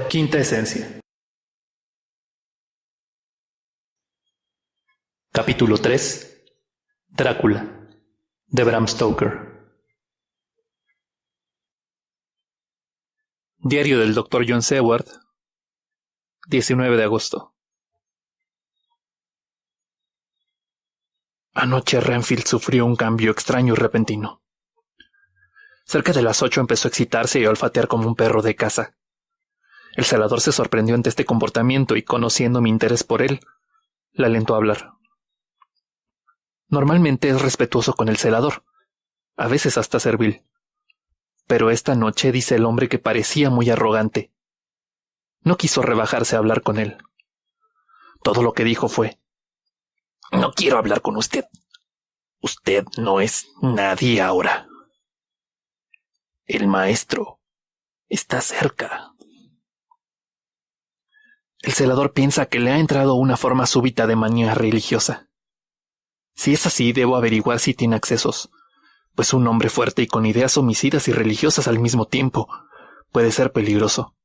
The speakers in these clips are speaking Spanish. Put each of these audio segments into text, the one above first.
Quinta esencia. Capítulo 3. Drácula, de Bram Stoker. Diario del Dr. John Seward, 19 de agosto. Anoche Renfield sufrió un cambio extraño y repentino. Cerca de las 8 empezó a excitarse y a olfatear como un perro de caza. El celador se sorprendió ante este comportamiento y, conociendo mi interés por él, le alentó a hablar. Normalmente es respetuoso con el celador, a veces hasta servil. Pero esta noche, dice el hombre, que parecía muy arrogante. No quiso rebajarse a hablar con él. Todo lo que dijo fue: «No quiero hablar con usted. Usted no es nadie ahora. El maestro está cerca». El celador piensa que le ha entrado una forma súbita de manía religiosa. Si es así, debo averiguar si tiene accesos, pues un hombre fuerte y con ideas homicidas y religiosas al mismo tiempo puede ser peligroso.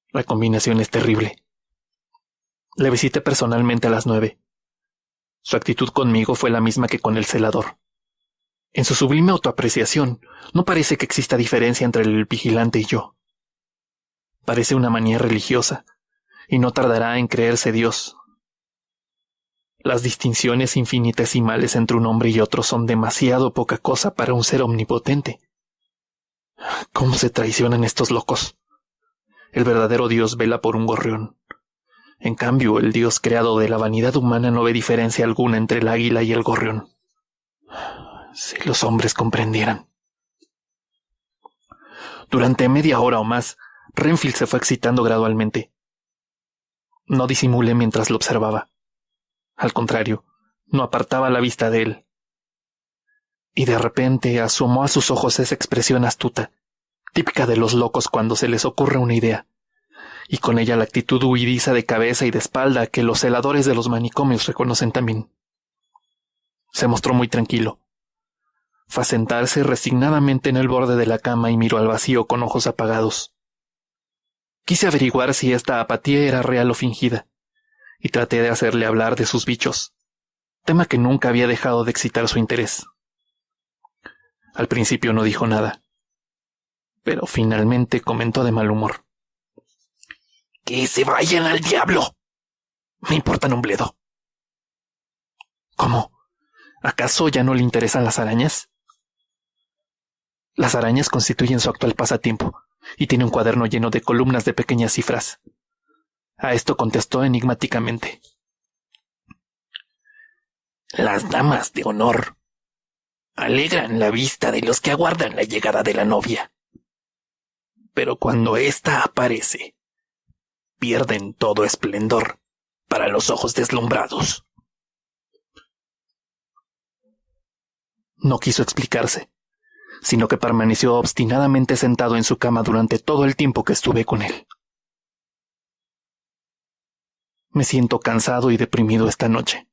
La combinación es terrible. Le visité personalmente a las 9. Su actitud conmigo fue la misma que con el celador. En su sublime autoapreciación, no parece que exista diferencia entre el vigilante y yo. Parece una manía religiosa, y no tardará en creerse Dios. Las distinciones infinitesimales entre un hombre y otro son demasiado poca cosa para un ser omnipotente. ¿Cómo se traicionan estos locos? El verdadero Dios vela por un gorrión. En cambio, el Dios creado de la vanidad humana no ve diferencia alguna entre el águila y el gorrión. Si los hombres comprendieran. Durante media hora o más, Renfield se fue excitando gradualmente. No disimulé mientras lo observaba. Al contrario, no apartaba la vista de él. Y de repente asomó a sus ojos esa expresión astuta, típica de los locos cuando se les ocurre una idea, y con ella la actitud huidiza de cabeza y de espalda que los celadores de los manicomios reconocen también. Se mostró muy tranquilo. Fue a sentarse resignadamente en el borde de la cama y miró al vacío con ojos apagados. Quise averiguar si esta apatía era real o fingida, y traté de hacerle hablar de sus bichos, tema que nunca había dejado de excitar su interés. Al principio no dijo nada, pero finalmente comentó de mal humor: «¡Que se vayan al diablo! Me importan un bledo». «¿Cómo? ¿Acaso ya no le interesan las arañas?» Las arañas constituyen su actual pasatiempo, y tiene un cuaderno lleno de columnas de pequeñas cifras. A esto contestó enigmáticamente: «Las damas de honor alegran la vista de los que aguardan la llegada de la novia. Pero cuando ésta aparece, pierden todo esplendor para los ojos deslumbrados». No quiso explicarse, sino que permaneció obstinadamente sentado en su cama durante todo el tiempo que estuve con él. Me siento cansado y deprimido esta noche.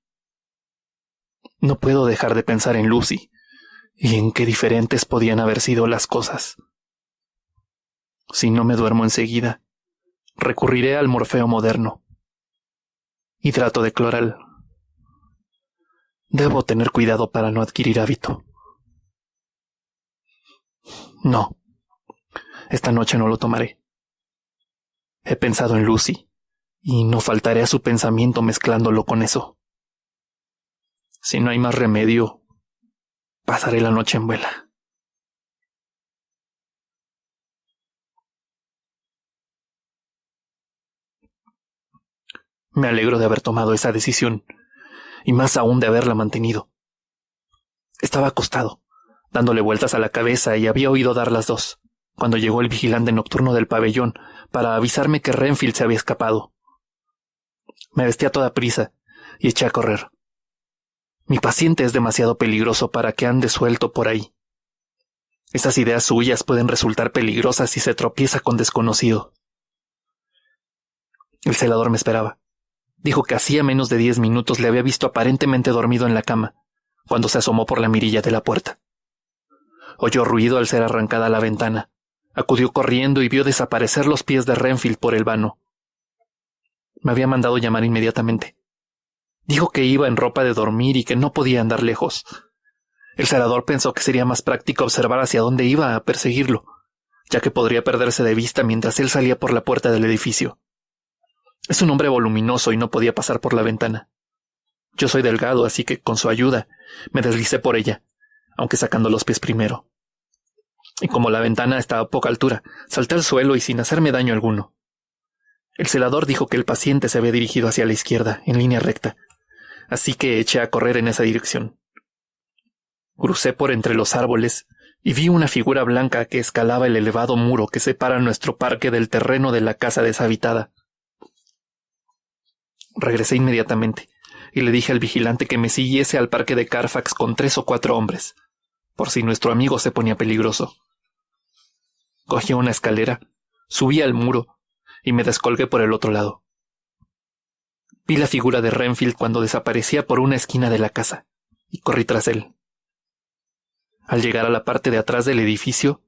No puedo dejar de pensar en Lucy y en qué diferentes podían haber sido las cosas. Si no me duermo enseguida, recurriré al morfeo moderno. Hidrato de cloral. Debo tener cuidado para no adquirir hábito. No, esta noche no lo tomaré. He pensado en Lucy, y no faltaré a su pensamiento mezclándolo con eso. Si no hay más remedio, pasaré la noche en vela. Me alegro de haber tomado esa decisión, y más aún de haberla mantenido. Estaba acostado, dándole vueltas a la cabeza, y había oído dar las 2, cuando llegó el vigilante nocturno del pabellón para avisarme que Renfield se había escapado. Me vestí a toda prisa y eché a correr. Mi paciente es demasiado peligroso para que ande suelto por ahí. Esas ideas suyas pueden resultar peligrosas si se tropieza con desconocido. El celador me esperaba. Dijo que hacía menos de 10 minutos le había visto aparentemente dormido en la cama, cuando se asomó por la mirilla de la puerta. Oyó ruido al ser arrancada la ventana, Acudió corriendo y vio desaparecer los pies de Renfield por el vano. Me había mandado llamar inmediatamente. Dijo que iba en ropa de dormir y que no podía andar lejos. El celador pensó que sería más práctico observar hacia dónde iba a perseguirlo, ya que podría perderse de vista mientras él salía por la puerta del edificio. Es un hombre voluminoso y no podía pasar por la ventana. Yo soy delgado, así que con su ayuda me deslicé por ella, aunque sacando los pies primero. Y como la ventana estaba a poca altura, salté al suelo y sin hacerme daño alguno. El celador dijo que el paciente se había dirigido hacia la izquierda, en línea recta, así que eché a correr en esa dirección. Crucé por entre los árboles y vi una figura blanca que escalaba el elevado muro que separa nuestro parque del terreno de la casa deshabitada. Regresé inmediatamente y le dije al vigilante que me siguiese al parque de Carfax con 3 o 4 hombres, por si nuestro amigo se ponía peligroso. Cogí una escalera, subí al muro y me descolgué por el otro lado. Vi la figura de Renfield cuando desaparecía por una esquina de la casa y corrí tras él. Al llegar a la parte de atrás del edificio,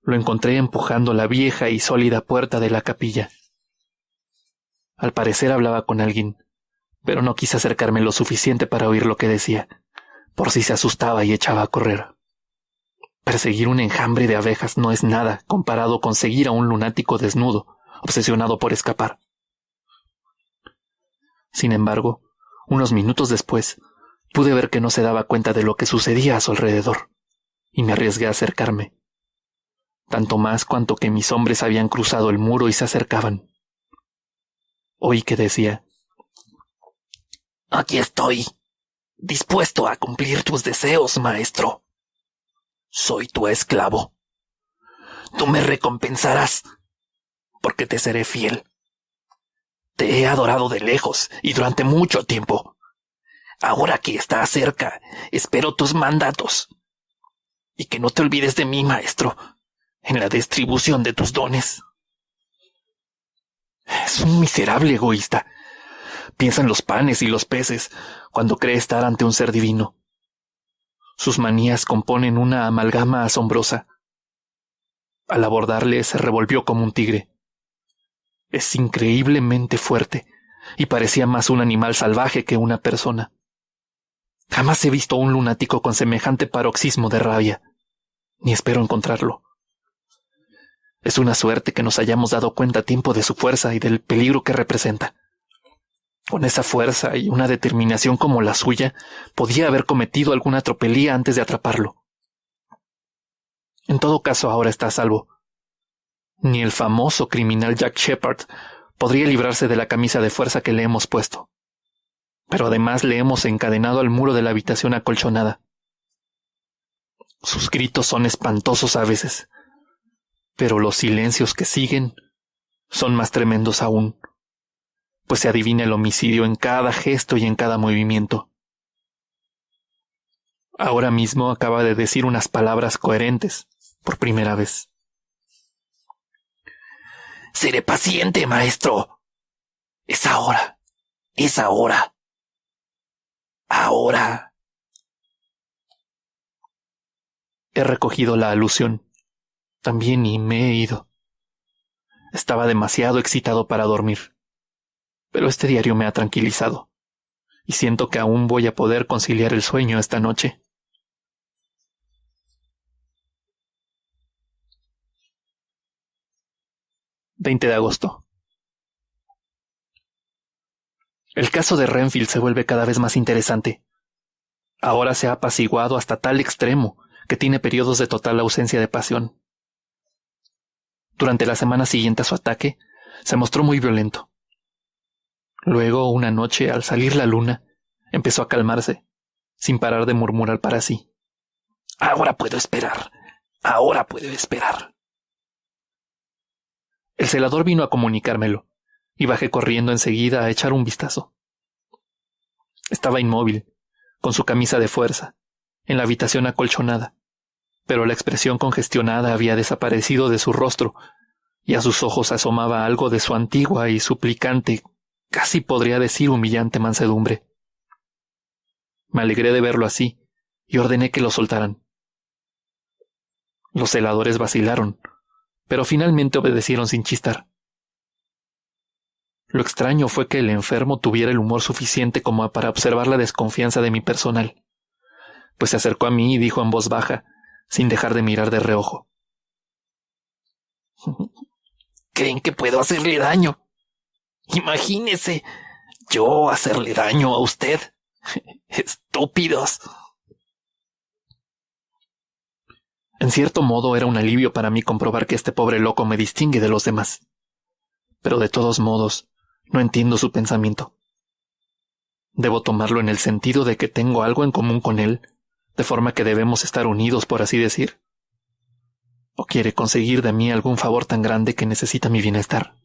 lo encontré empujando la vieja y sólida puerta de la capilla. Al parecer hablaba con alguien, pero no quise acercarme lo suficiente para oír lo que decía, por si se asustaba y echaba a correr. Perseguir un enjambre de abejas no es nada comparado con seguir a un lunático desnudo, obsesionado por escapar. Sin embargo, unos minutos después, pude ver que no se daba cuenta de lo que sucedía a su alrededor, y me arriesgué a acercarme, tanto más cuanto que mis hombres habían cruzado el muro y se acercaban. Oí que decía: «Aquí estoy, dispuesto a cumplir tus deseos, maestro. Soy tu esclavo. Tú me recompensarás, porque te seré fiel. Te he adorado de lejos y durante mucho tiempo. Ahora que estás cerca, espero tus mandatos. Y que no te olvides de mí, maestro, en la distribución de tus dones». Es un miserable egoísta. Piensa en los panes y los peces cuando cree estar ante un ser divino. Sus manías componen una amalgama asombrosa. Al abordarle se revolvió como un tigre. Es increíblemente fuerte y parecía más un animal salvaje que una persona. Jamás he visto a un lunático con semejante paroxismo de rabia, ni espero encontrarlo. Es una suerte que nos hayamos dado cuenta a tiempo de su fuerza y del peligro que representa. Con esa fuerza y una determinación como la suya, podía haber cometido alguna tropelía antes de atraparlo. En todo caso, ahora está a salvo. Ni el famoso criminal Jack Shepherd podría librarse de la camisa de fuerza que le hemos puesto. Pero además le hemos encadenado al muro de la habitación acolchonada. Sus gritos son espantosos a veces, pero los silencios que siguen son más tremendos aún, pues se adivina el homicidio en cada gesto y en cada movimiento. Ahora mismo acaba de decir unas palabras coherentes, por primera vez. «Seré paciente, maestro. Es ahora. Es ahora. Ahora». He recogido la alusión también y me he ido. Estaba demasiado excitado para dormir, pero este diario me ha tranquilizado y siento que aún voy a poder conciliar el sueño esta noche. «20 de agosto. El caso de Renfield se vuelve cada vez más interesante. Ahora se ha apaciguado hasta tal extremo que tiene periodos de total ausencia de pasión. Durante la semana siguiente a su ataque, se mostró muy violento. Luego, una noche, al salir la luna, empezó a calmarse, sin parar de murmurar para sí: «Ahora puedo esperar. Ahora puedo esperar». El celador vino a comunicármelo, y bajé corriendo enseguida a echar un vistazo. Estaba inmóvil, con su camisa de fuerza, en la habitación acolchonada, pero la expresión congestionada había desaparecido de su rostro, y a sus ojos asomaba algo de su antigua y suplicante, casi podría decir humillante mansedumbre. Me alegré de verlo así, y ordené que lo soltaran. Los celadores vacilaron, pero finalmente obedecieron sin chistar. Lo extraño fue que el enfermo tuviera el humor suficiente como para observar la desconfianza de mi personal, pues se acercó a mí y dijo en voz baja, sin dejar de mirar de reojo: ¿Creen que puedo hacerle daño? Imagínese, yo hacerle daño a usted. Estúpidos. En cierto modo era un alivio para mí comprobar que este pobre loco me distingue de los demás. Pero de todos modos, no entiendo su pensamiento. ¿Debo tomarlo en el sentido de que tengo algo en común con él, de forma que debemos estar unidos, por así decir? ¿O quiere conseguir de mí algún favor tan grande que necesita mi bienestar?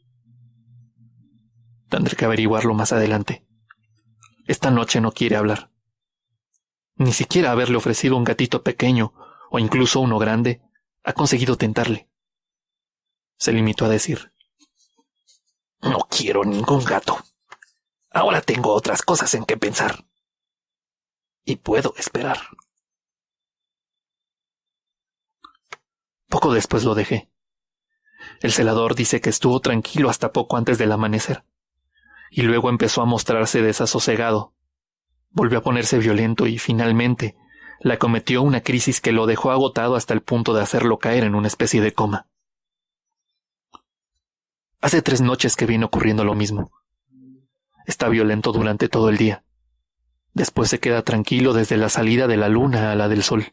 Tendré que averiguarlo más adelante. Esta noche no quiere hablar. Ni siquiera haberle ofrecido un gatito pequeño, o incluso uno grande, ha conseguido tentarle. Se limitó a decir: no quiero ningún gato. Ahora tengo otras cosas en que pensar. Y puedo esperar. Poco después lo dejé. El celador dice que estuvo tranquilo hasta poco antes del amanecer, y luego empezó a mostrarse desasosegado. Volvió a ponerse violento y finalmente le acometió una crisis que lo dejó agotado hasta el punto de hacerlo caer en una especie de coma. Hace 3 noches que viene ocurriendo lo mismo. Está violento durante todo el día. Después se queda tranquilo desde la salida de la luna a la del sol.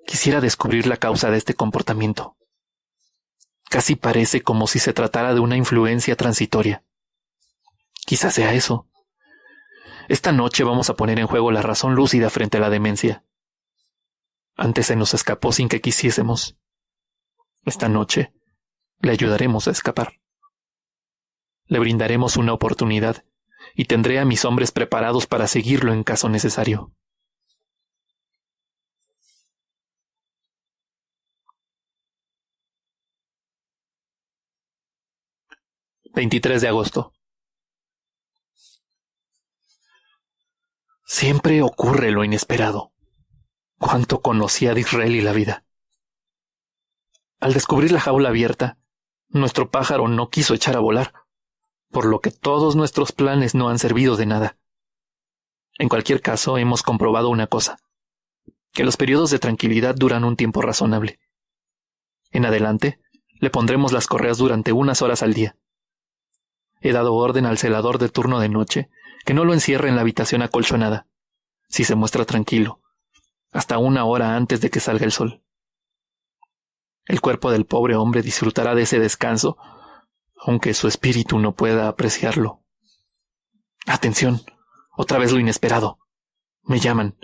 Quisiera descubrir la causa de este comportamiento. Casi parece como si se tratara de una influencia transitoria. Quizás sea eso. Esta noche vamos a poner en juego la razón lúcida frente a la demencia. Antes se nos escapó sin que quisiésemos. Esta noche le ayudaremos a escapar. Le brindaremos una oportunidad y tendré a mis hombres preparados para seguirlo en caso necesario. ...23 de agosto. Siempre ocurre lo inesperado. Cuánto conocía de Israel y la vida. Al descubrir la jaula abierta, nuestro pájaro no quiso echar a volar, por lo que todos nuestros planes no han servido de nada. En cualquier caso, hemos comprobado una cosa: que los periodos de tranquilidad duran un tiempo razonable. En adelante, le pondremos las correas durante unas horas al día. He dado orden al celador de turno de noche que no lo encierre en la habitación acolchonada, si se muestra tranquilo, hasta 1 hora antes de que salga el sol. El cuerpo del pobre hombre disfrutará de ese descanso, aunque su espíritu no pueda apreciarlo. Atención, otra vez lo inesperado. Me llaman.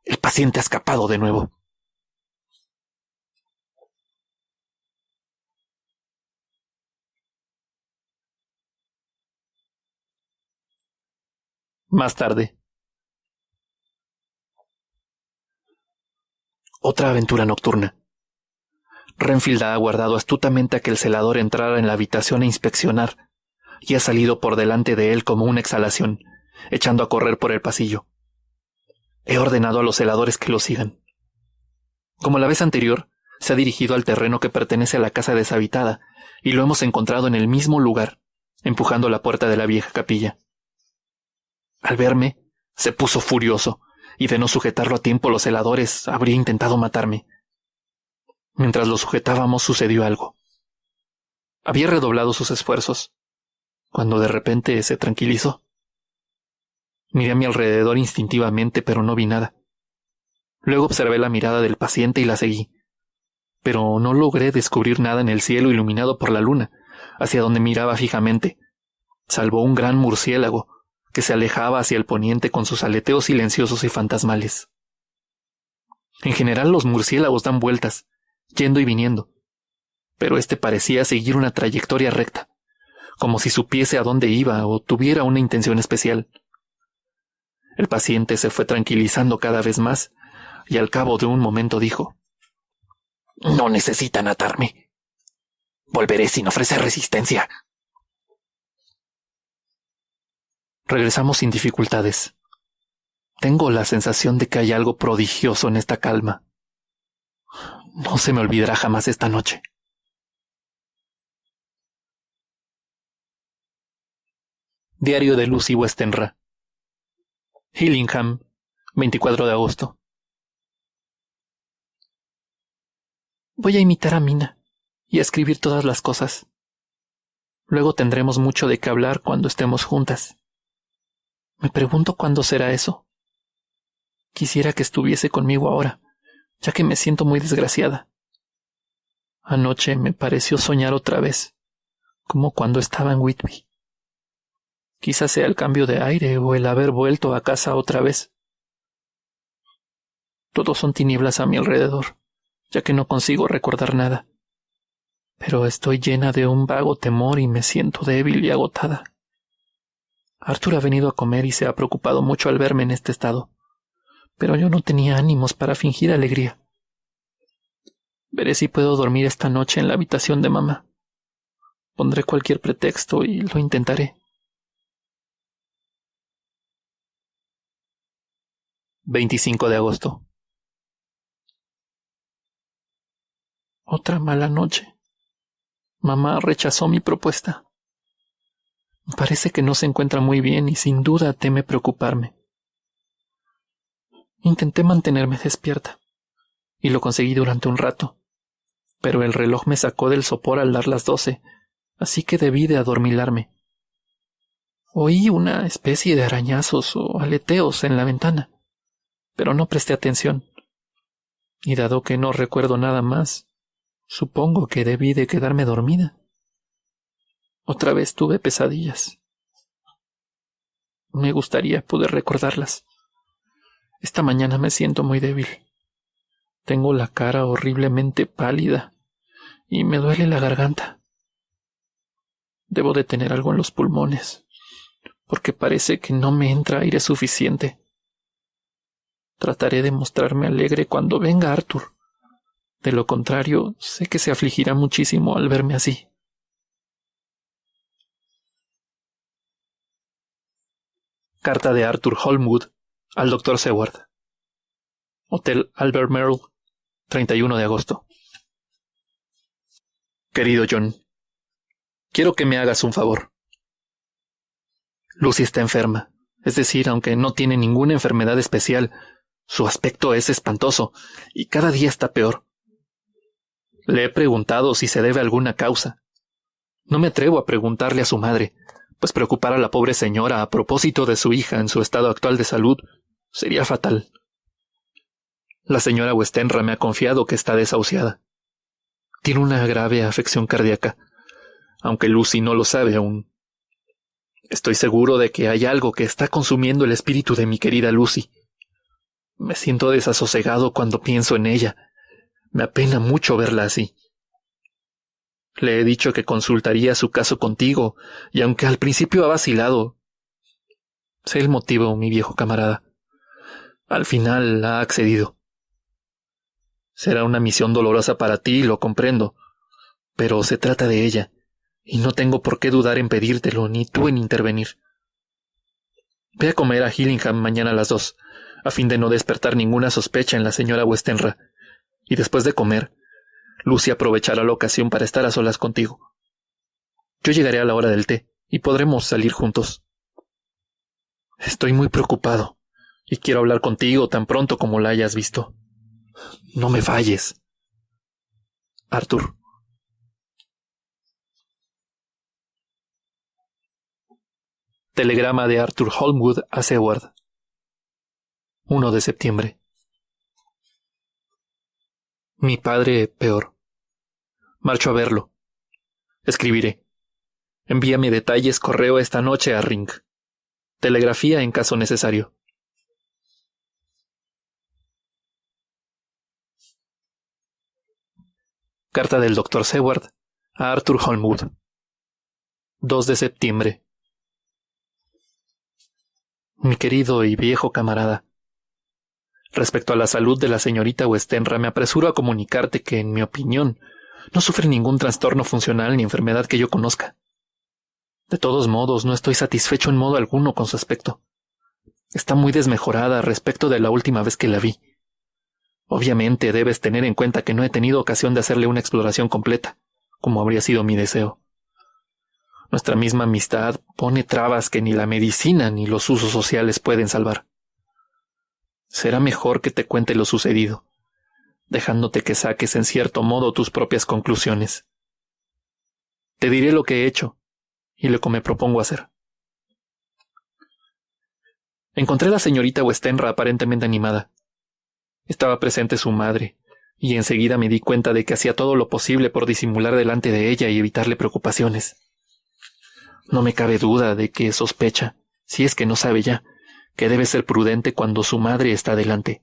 El paciente ha escapado de nuevo. Más tarde. Otra aventura nocturna. Renfield ha aguardado astutamente a que el celador entrara en la habitación a inspeccionar, y ha salido por delante de él como una exhalación, echando a correr por el pasillo. He ordenado a los celadores que lo sigan. Como la vez anterior, se ha dirigido al terreno que pertenece a la casa deshabitada, y lo hemos encontrado en el mismo lugar, empujando la puerta de la vieja capilla. Al verme, se puso furioso, y de no sujetarlo a tiempo los celadores habría intentado matarme. Mientras lo sujetábamos sucedió algo. Había redoblado sus esfuerzos, cuando de repente se tranquilizó. Miré a mi alrededor instintivamente, pero no vi nada. Luego observé la mirada del paciente y la seguí, pero no logré descubrir nada en el cielo iluminado por la luna, hacia donde miraba fijamente, salvo un gran murciélago que se alejaba hacia el poniente con sus aleteos silenciosos y fantasmales. En general los murciélagos dan vueltas, yendo y viniendo, pero este parecía seguir una trayectoria recta, como si supiese a dónde iba o tuviera una intención especial. El paciente se fue tranquilizando cada vez más, y al cabo de un momento dijo: «No necesitan atarme. Volveré sin ofrecer resistencia». Regresamos sin dificultades. Tengo la sensación de que hay algo prodigioso en esta calma. No se me olvidará jamás esta noche. Diario de Lucy Westenra. Hillingham, 24 de agosto. Voy a imitar a Mina y a escribir todas las cosas. Luego tendremos mucho de qué hablar cuando estemos juntas. Me pregunto cuándo será eso. Quisiera que estuviese conmigo ahora, ya que me siento muy desgraciada. Anoche me pareció soñar otra vez, como cuando estaba en Whitby. Quizás sea el cambio de aire o el haber vuelto a casa otra vez. Todos son tinieblas a mi alrededor, ya que no consigo recordar nada. Pero estoy llena de un vago temor y me siento débil y agotada. Arthur ha venido a comer y se ha preocupado mucho al verme en este estado, pero yo no tenía ánimos para fingir alegría. Veré si puedo dormir esta noche en la habitación de mamá. Pondré cualquier pretexto y lo intentaré. 25 de agosto. Otra mala noche. Mamá rechazó mi propuesta. Parece que no se encuentra muy bien y sin duda teme preocuparme. Intenté mantenerme despierta, y lo conseguí durante un rato, pero el reloj me sacó del sopor al dar las 12, así que debí de adormilarme. Oí una especie de arañazos o aleteos en la ventana, pero no presté atención, y dado que no recuerdo nada más, supongo que debí de quedarme dormida. Otra vez tuve pesadillas. Me gustaría poder recordarlas. Esta mañana me siento muy débil. Tengo la cara horriblemente pálida y me duele la garganta. Debo de tener algo en los pulmones, porque parece que no me entra aire suficiente. Trataré de mostrarme alegre cuando venga Arthur. De lo contrario, sé que se afligirá muchísimo al verme así. Carta de Arthur Holmwood al Dr. Seward. Hotel Albert Merrill, 31 de agosto. Querido John, quiero que me hagas un favor. Lucy está enferma, es decir, aunque no tiene ninguna enfermedad especial, su aspecto es espantoso y cada día está peor. Le he preguntado si se debe a alguna causa. No me atrevo a preguntarle a su madre, pues preocupar a la pobre señora a propósito de su hija en su estado actual de salud sería fatal. La señora Westenra me ha confiado que está desahuciada. Tiene una grave afección cardíaca, aunque Lucy no lo sabe aún. Estoy seguro de que hay algo que está consumiendo el espíritu de mi querida Lucy. Me siento desasosegado cuando pienso en ella. Me apena mucho verla así. Le he dicho que consultaría su caso contigo, y aunque al principio ha vacilado, sé el motivo, mi viejo camarada. Al final ha accedido. Será una misión dolorosa para ti, lo comprendo, pero se trata de ella, y no tengo por qué dudar en pedírtelo, ni tú en intervenir. Ve a comer a Hillingham mañana a las 2, a fin de no despertar ninguna sospecha en la señora Westenra, y después de comer, Lucy aprovechará la ocasión para estar a solas contigo. Yo llegaré a la hora del té, y podremos salir juntos. Estoy muy preocupado, y quiero hablar contigo tan pronto como la hayas visto. No me falles. Arthur. Telegrama de Arthur Holmwood a Seward. 1 de septiembre. Mi padre peor. Marcho a verlo. Escribiré. Envíame detalles correo esta noche a Ring. Telegrafía en caso necesario. Carta del Dr. Seward a Arthur Holmwood. 2 de septiembre. Mi querido y viejo camarada, respecto a la salud de la señorita Westenra, me apresuro a comunicarte que, en mi opinión, no sufre ningún trastorno funcional ni enfermedad que yo conozca. De todos modos, no estoy satisfecho en modo alguno con su aspecto. Está muy desmejorada respecto de la última vez que la vi. Obviamente debes tener en cuenta que no he tenido ocasión de hacerle una exploración completa, como habría sido mi deseo. Nuestra misma amistad pone trabas que ni la medicina ni los usos sociales pueden salvar. Será mejor que te cuente lo sucedido, dejándote que saques en cierto modo tus propias conclusiones. Te diré lo que he hecho y lo que me propongo hacer. Encontré a la señorita Westenra aparentemente animada. Estaba presente su madre, y enseguida me di cuenta de que hacía todo lo posible por disimular delante de ella y evitarle preocupaciones. No me cabe duda de que sospecha, si es que no sabe ya, que debe ser prudente cuando su madre está delante.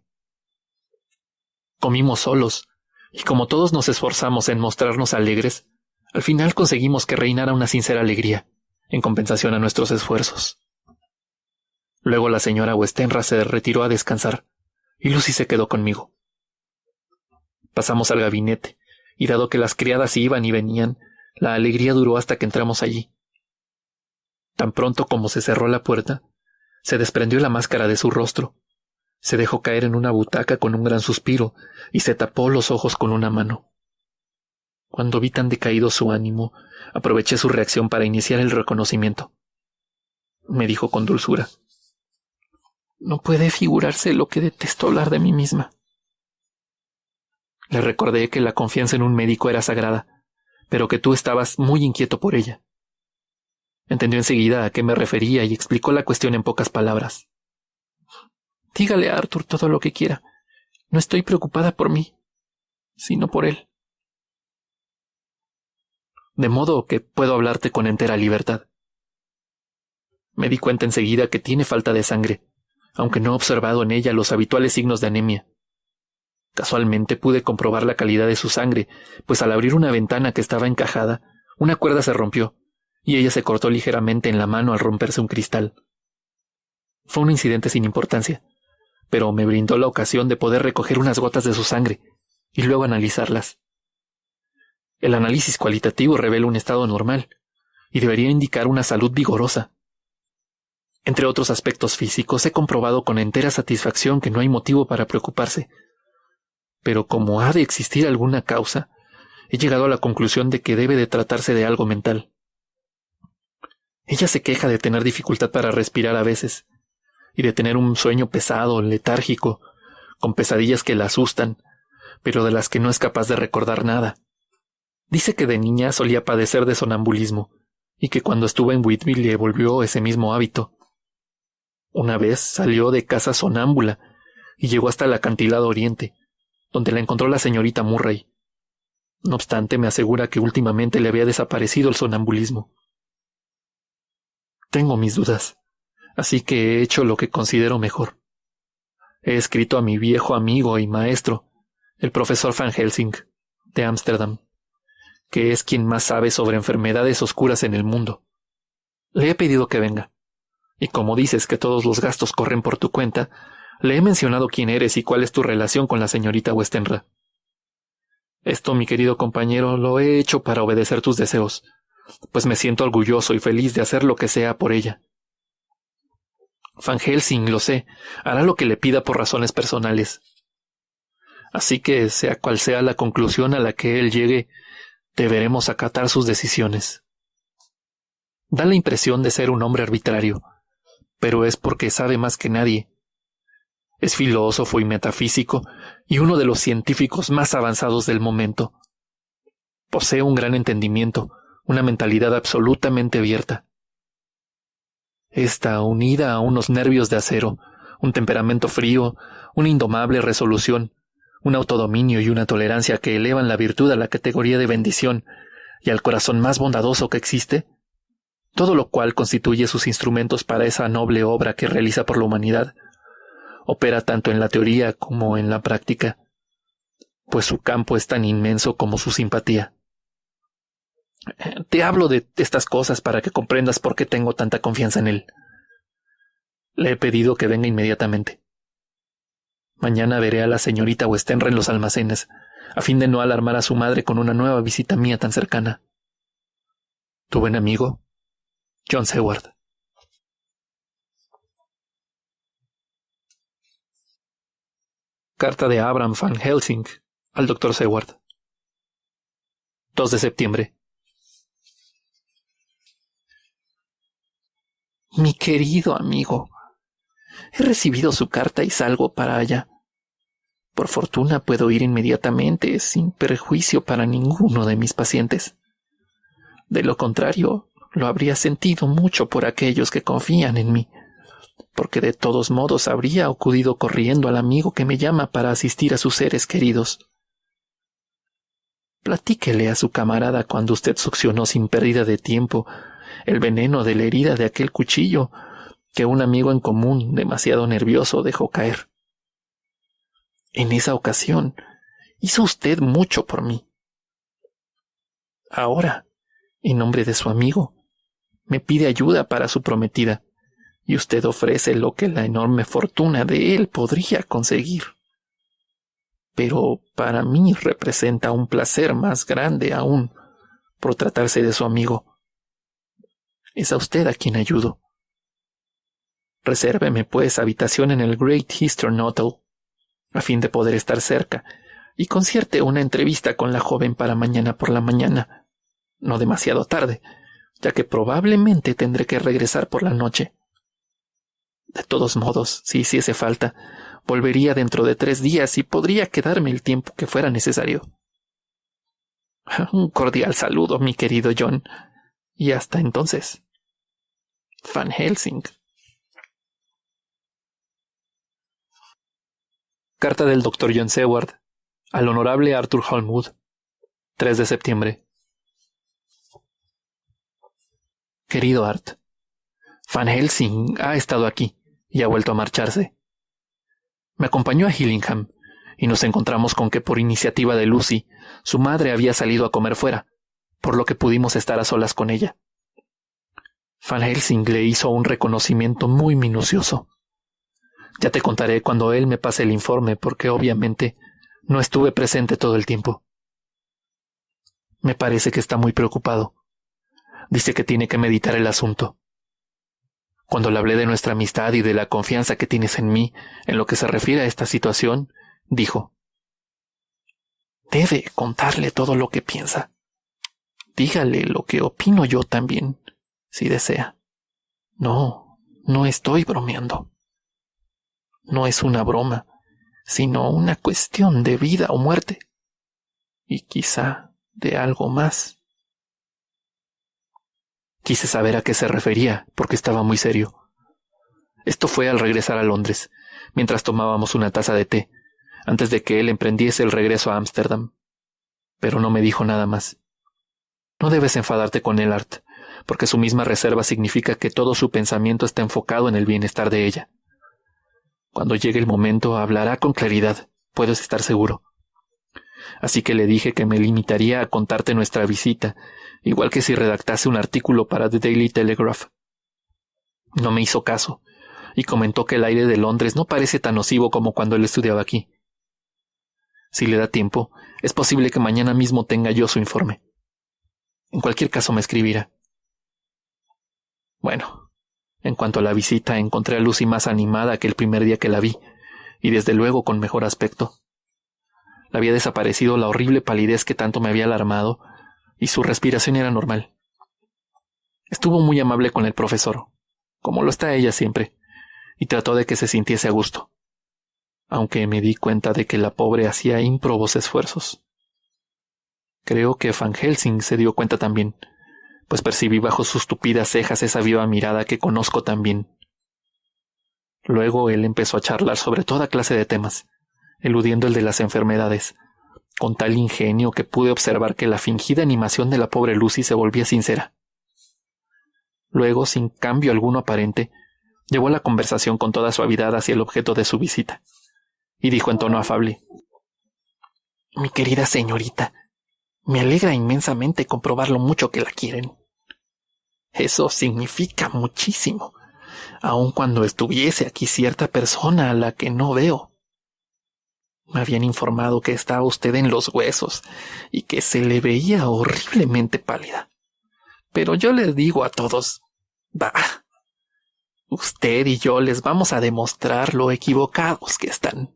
Comimos solos, y como todos nos esforzamos en mostrarnos alegres, al final conseguimos que reinara una sincera alegría, en compensación a nuestros esfuerzos. Luego la señora Westenra se retiró a descansar, y Lucy se quedó conmigo. Pasamos al gabinete, y dado que las criadas iban y venían, la alegría duró hasta que entramos allí. Tan pronto como se cerró la puerta, se desprendió la máscara de su rostro, se dejó caer en una butaca con un gran suspiro y se tapó los ojos con una mano. Cuando vi tan decaído su ánimo, aproveché su reacción para iniciar el reconocimiento. Me dijo con dulzura: «No puede figurarse lo que detesto hablar de mí misma». Le recordé que la confianza en un médico era sagrada, pero que tú estabas muy inquieto por ella. Entendió enseguida a qué me refería y explicó la cuestión en pocas palabras. «Dígale a Arthur todo lo que quiera. No estoy preocupada por mí, sino por él. De modo que puedo hablarte con entera libertad. Me di cuenta enseguida que tiene falta de sangre, aunque no he observado en ella los habituales signos de anemia. Casualmente pude comprobar la calidad de su sangre, pues al abrir una ventana que estaba encajada, una cuerda se rompió, y ella se cortó ligeramente en la mano al romperse un cristal. Fue un incidente sin importancia, pero me brindó la ocasión de poder recoger unas gotas de su sangre y luego analizarlas. El análisis cualitativo revela un estado normal y debería indicar una salud vigorosa. Entre otros aspectos físicos, he comprobado con entera satisfacción que no hay motivo para preocuparse. Pero como ha de existir alguna causa, he llegado a la conclusión de que debe de tratarse de algo mental. Ella se queja de tener dificultad para respirar a veces, y de tener un sueño pesado, letárgico, con pesadillas que la asustan, pero de las que no es capaz de recordar nada. Dice que de niña solía padecer de sonambulismo, y que cuando estuvo en Whitby le volvió ese mismo hábito. Una vez salió de casa sonámbula y llegó hasta el acantilado oriente, donde la encontró la señorita Murray. No obstante, me asegura que últimamente le había desaparecido el sonambulismo. Tengo mis dudas, así que he hecho lo que considero mejor. He escrito a mi viejo amigo y maestro, el profesor Van Helsing, de Ámsterdam, que es quien más sabe sobre enfermedades oscuras en el mundo. Le he pedido que venga, y como dices que todos los gastos corren por tu cuenta, le he mencionado quién eres y cuál es tu relación con la señorita Westenra. Esto, mi querido compañero, lo he hecho para obedecer tus deseos, pues me siento orgulloso y feliz de hacer lo que sea por ella. Van Helsing, lo sé, hará lo que le pida por razones personales. Así que, sea cual sea la conclusión a la que él llegue, deberemos acatar sus decisiones. Da la impresión de ser un hombre arbitrario, pero es porque sabe más que nadie. Es filósofo y metafísico, y uno de los científicos más avanzados del momento. Posee un gran entendimiento, una mentalidad absolutamente abierta. Esta, unida a unos nervios de acero, un temperamento frío, una indomable resolución, un autodominio y una tolerancia que elevan la virtud a la categoría de bendición y al corazón más bondadoso que existe, todo lo cual constituye sus instrumentos para esa noble obra que realiza por la humanidad, opera tanto en la teoría como en la práctica, pues su campo es tan inmenso como su simpatía. Te hablo de estas cosas para que comprendas por qué tengo tanta confianza en él. Le he pedido que venga inmediatamente. Mañana veré a la señorita Westenra en los almacenes, a fin de no alarmar a su madre con una nueva visita mía tan cercana. Tu buen amigo, John Seward. Carta de Abraham Van Helsing al Dr. Seward. 2 de septiembre. Mi querido amigo, he recibido su carta y salgo para allá. Por fortuna puedo ir inmediatamente, sin perjuicio para ninguno de mis pacientes. De lo contrario, lo habría sentido mucho por aquellos que confían en mí, porque de todos modos habría acudido corriendo al amigo que me llama para asistir a sus seres queridos. Platíquele a su camarada cuando usted succionó sin pérdida de tiempo el veneno de la herida de aquel cuchillo que un amigo en común, demasiado nervioso, dejó caer. En esa ocasión hizo usted mucho por mí. Ahora, en nombre de su amigo, me pide ayuda para su prometida, y usted ofrece lo que la enorme fortuna de él podría conseguir. Pero para mí representa un placer más grande aún por tratarse de su amigo. Es a usted a quien ayudo. Resérveme, pues, habitación en el Great Eastern Hotel, a fin de poder estar cerca, y concierte una entrevista con la joven para mañana por la mañana, no demasiado tarde, ya que probablemente tendré que regresar por la noche. De todos modos, si hiciese falta, volvería dentro de 3 días y podría quedarme el tiempo que fuera necesario. Un cordial saludo, mi querido John, y hasta entonces. Van Helsing. Carta del Dr. John Seward al Honorable Arthur Holmwood, 3 de septiembre. Querido Art, Van Helsing ha estado aquí y ha vuelto a marcharse. Me acompañó a Hillingham y nos encontramos con que por iniciativa de Lucy, su madre había salido a comer fuera, por lo que pudimos estar a solas con ella. Van Helsing le hizo un reconocimiento muy minucioso. Ya te contaré cuando él me pase el informe, porque obviamente no estuve presente todo el tiempo. Me parece que está muy preocupado. Dice que tiene que meditar el asunto. Cuando le hablé de nuestra amistad y de la confianza que tienes en mí en lo que se refiere a esta situación, dijo: debe contarle todo lo que piensa. Dígale lo que opino yo también, si desea. No estoy bromeando. No es una broma, sino una cuestión de vida o muerte. Y quizá de algo más. Quise saber a qué se refería, porque estaba muy serio. Esto fue al regresar a Londres, mientras tomábamos una taza de té, antes de que él emprendiese el regreso a Ámsterdam. Pero no me dijo nada más. No debes enfadarte con él, Art, porque su misma reserva significa que todo su pensamiento está enfocado en el bienestar de ella. Cuando llegue el momento hablará con claridad, puedes estar seguro. Así que le dije que me limitaría a contarte nuestra visita, igual que si redactase un artículo para The Daily Telegraph. No me hizo caso, y comentó que el aire de Londres no parece tan nocivo como cuando él estudiaba aquí. Si le da tiempo, es posible que mañana mismo tenga yo su informe. En cualquier caso me escribirá. Bueno, en cuanto a la visita, encontré a Lucy más animada que el primer día que la vi, y desde luego con mejor aspecto. Le había desaparecido la horrible palidez que tanto me había alarmado, y su respiración era normal. Estuvo muy amable con el profesor, como lo está ella siempre, y trató de que se sintiese a gusto, aunque me di cuenta de que la pobre hacía ímprobos esfuerzos. Creo que Van Helsing se dio cuenta también, pues percibí bajo sus tupidas cejas esa viva mirada que conozco tan bien. Luego él empezó a charlar sobre toda clase de temas, eludiendo el de las enfermedades, con tal ingenio que pude observar que la fingida animación de la pobre Lucy se volvía sincera. Luego, sin cambio alguno aparente, llevó la conversación con toda suavidad hacia el objeto de su visita, y dijo en tono afable: mi querida señorita, me alegra inmensamente comprobar lo mucho que la quieren. Eso significa muchísimo, aun cuando estuviese aquí cierta persona a la que no veo. Me habían informado que estaba usted en los huesos y que se le veía horriblemente pálida. Pero yo les digo a todos, bah, usted y yo les vamos a demostrar lo equivocados que están.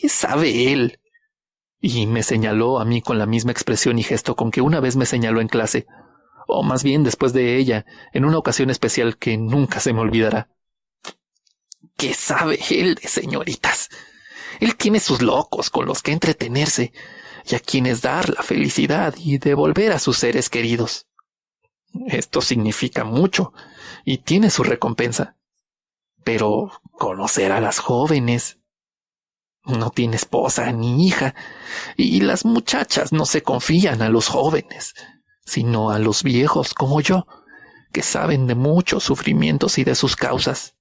¿Qué sabe él? Y me señaló a mí con la misma expresión y gesto con que una vez me señaló en clase, o más bien después de ella, en una ocasión especial que nunca se me olvidará. ¿Qué sabe él de señoritas? Él tiene sus locos con los que entretenerse y a quienes dar la felicidad y devolver a sus seres queridos. Esto significa mucho y tiene su recompensa. Pero conocer a las jóvenes. No tiene esposa ni hija, y las muchachas no se confían a los jóvenes, sino a los viejos como yo, que saben de muchos sufrimientos y de sus causas.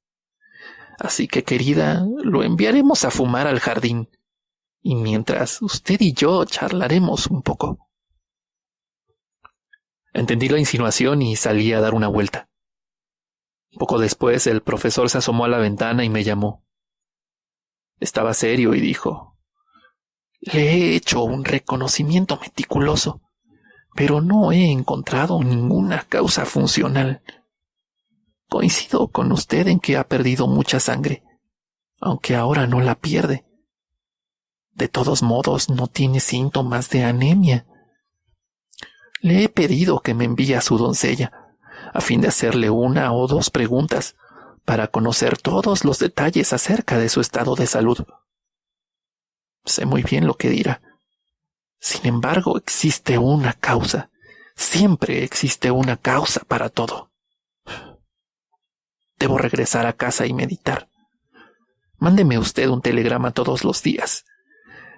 Así que, querida, lo enviaremos a fumar al jardín, y mientras usted y yo charlaremos un poco. Entendí la insinuación y salí a dar una vuelta. Poco después el profesor se asomó a la ventana y me llamó. Estaba serio y dijo: «Le he hecho un reconocimiento meticuloso, pero no he encontrado ninguna causa funcional. Coincido con usted en que ha perdido mucha sangre, aunque ahora no la pierde. De todos modos, no tiene síntomas de anemia. Le he pedido que me envíe a su doncella, a fin de hacerle 1 o 2 preguntas, para conocer todos los detalles acerca de su estado de salud. Sé muy bien lo que dirá. Sin embargo, existe una causa. Siempre existe una causa para todo. Debo regresar a casa y meditar. Mándeme usted un telegrama todos los días,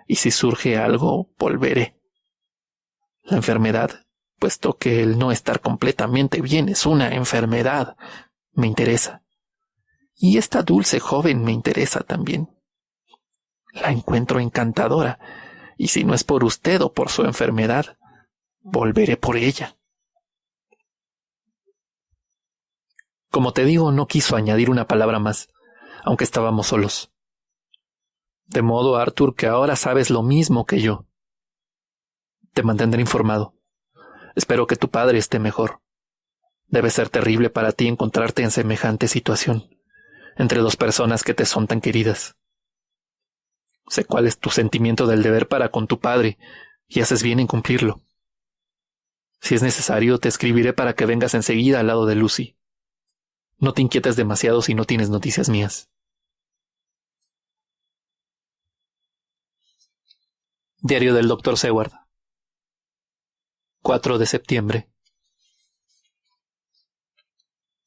y si surge algo, volveré. La enfermedad, puesto que el no estar completamente bien es una enfermedad, me interesa. Y esta dulce joven me interesa también. La encuentro encantadora, y si no es por usted o por su enfermedad, volveré por ella». Como te digo, no quiso añadir una palabra más, aunque estábamos solos. De modo, Arthur, que ahora sabes lo mismo que yo. Te mantendré informado. Espero que tu padre esté mejor. Debe ser terrible para ti encontrarte en semejante situación, entre 2 personas que te son tan queridas. Sé cuál es tu sentimiento del deber para con tu padre, y haces bien en cumplirlo. Si es necesario, te escribiré para que vengas enseguida al lado de Lucy. No te inquietes demasiado si no tienes noticias mías. Diario del Dr. Seward. 4 de septiembre.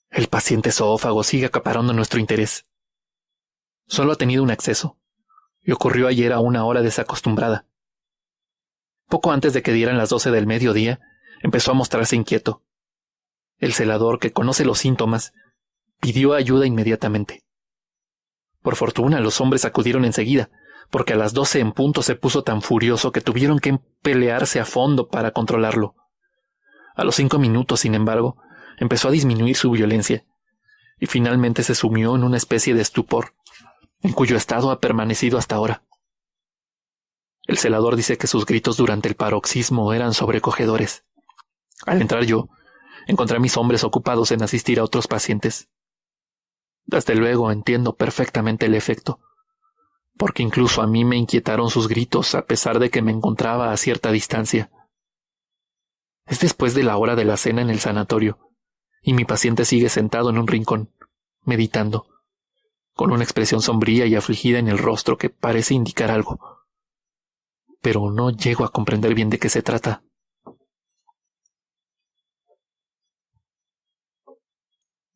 El paciente zoófago sigue acaparando nuestro interés. Solo ha tenido un acceso, y ocurrió ayer a una hora desacostumbrada. Poco antes de que dieran las 12 del mediodía, empezó a mostrarse inquieto. El celador, que conoce los síntomas, pidió ayuda inmediatamente. Por fortuna, los hombres acudieron enseguida, porque a las 12 en punto se puso tan furioso que tuvieron que pelearse a fondo para controlarlo. A los 5 minutos, sin embargo, empezó a disminuir su violencia, y finalmente se sumió en una especie de estupor, en cuyo estado ha permanecido hasta ahora. El celador dice que sus gritos durante el paroxismo eran sobrecogedores. Al entrar yo, encontré a mis hombres ocupados en asistir a otros pacientes. Desde luego entiendo perfectamente el efecto, porque incluso a mí me inquietaron sus gritos a pesar de que me encontraba a cierta distancia. Es después de la hora de la cena en el sanatorio, y mi paciente sigue sentado en un rincón, meditando, con una expresión sombría y afligida en el rostro que parece indicar algo. Pero no llego a comprender bien de qué se trata.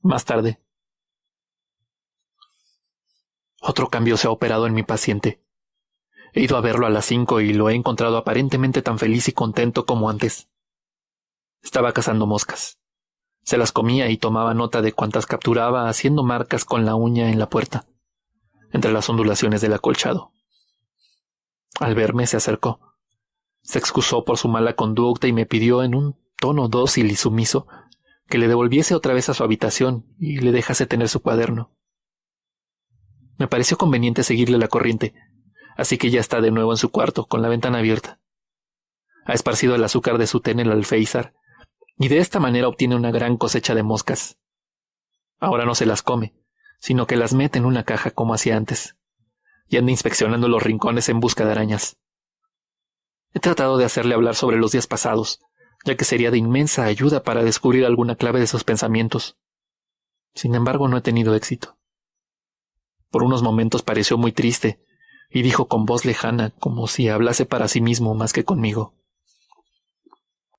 Más tarde. Otro cambio se ha operado en mi paciente. He ido a verlo a las 5 y lo he encontrado aparentemente tan feliz y contento como antes. Estaba cazando moscas. Se las comía y tomaba nota de cuantas capturaba, haciendo marcas con la uña en la puerta, entre las ondulaciones del acolchado. Al verme se acercó. Se excusó por su mala conducta y me pidió en un tono dócil y sumiso que le devolviese otra vez a su habitación y le dejase tener su cuaderno. Me pareció conveniente seguirle la corriente, así que ya está de nuevo en su cuarto, con la ventana abierta. Ha esparcido el azúcar de su té en el alféizar, y de esta manera obtiene una gran cosecha de moscas. Ahora no se las come, sino que las mete en una caja como hacía antes, y anda inspeccionando los rincones en busca de arañas. He tratado de hacerle hablar sobre los días pasados, ya que sería de inmensa ayuda para descubrir alguna clave de sus pensamientos. Sin embargo, no he tenido éxito. Por unos momentos pareció muy triste, y dijo con voz lejana, como si hablase para sí mismo más que conmigo: